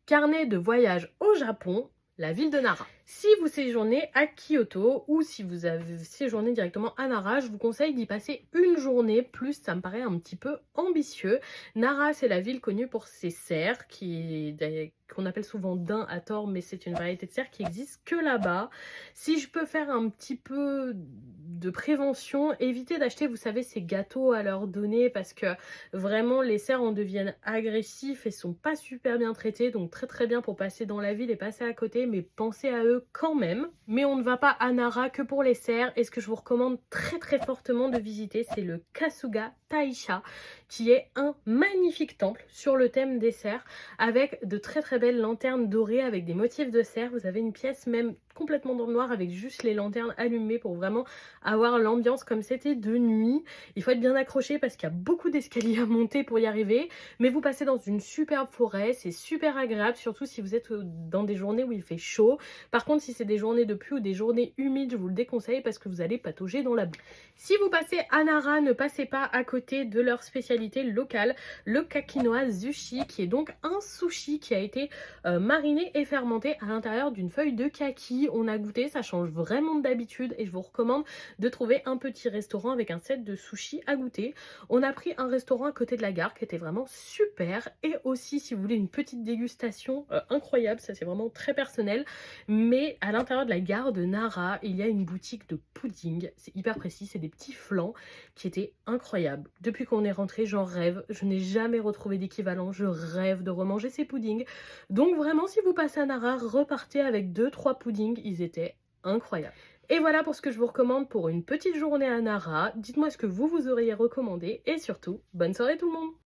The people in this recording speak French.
carnet de voyage au Japon, la ville de Nara. Si vous séjournez à Kyoto ou si vous avez séjourné directement à Nara, je vous conseille d'y passer une journée, plus ça me paraît un petit peu ambitieux. Nara, c'est la ville connue pour ses cerfs, qu'on appelle souvent daims à tort, mais c'est une variété de cerfs qui existe que là-bas. Si je peux faire un petit peu de prévention, évitez d'acheter, vous savez, ces gâteaux à leur donner parce que vraiment les cerfs en deviennent agressifs et sont pas super bien traités, donc très bien pour passer dans la ville et passer à côté, mais pensez à eux quand même. Mais on ne va pas à Nara que pour les cerfs, et ce que je vous recommande très fortement de visiter, c'est le Kasuga Taisha, qui est un magnifique temple sur le thème des cerfs, avec de très belles lanternes dorées avec des motifs de cerfs. Vous avez une pièce même complètement dans le noir avec juste les lanternes allumées pour vraiment avoir l'ambiance comme c'était de nuit. Il faut être bien accroché parce qu'il y a beaucoup d'escaliers à monter pour y arriver, mais vous passez dans une superbe forêt, c'est super agréable, surtout si vous êtes dans des journées où il fait chaud. Par contre, si c'est des journées de pluie ou des journées humides, je vous le déconseille parce que vous allez patauger dans la boue. Si vous passez à Nara, ne passez pas à côté de leur spécialité locale, le kakinoa sushi, qui est donc un sushi qui a été mariné et fermenté à l'intérieur d'une feuille de kaki. On a goûté, ça change vraiment d'habitude et je vous recommande de trouver un petit restaurant avec un set de sushi à goûter. On a pris un restaurant à côté de la gare qui était vraiment super, et aussi si vous voulez une petite dégustation incroyable, ça c'est vraiment très personnel, mais à l'intérieur de la gare de Nara, il y a une boutique de pudding, c'est hyper précis, c'est des petits flancs qui étaient incroyables. Depuis qu'on est rentré, j'en rêve, je n'ai jamais retrouvé d'équivalent, je rêve de remanger ces puddings. Donc vraiment, si vous passez à Nara, repartez avec 2-3 puddings, ils étaient incroyables. Et voilà pour ce que je vous recommande pour une petite journée à Nara. Dites-moi ce que vous auriez recommandé et surtout, bonne soirée tout le monde!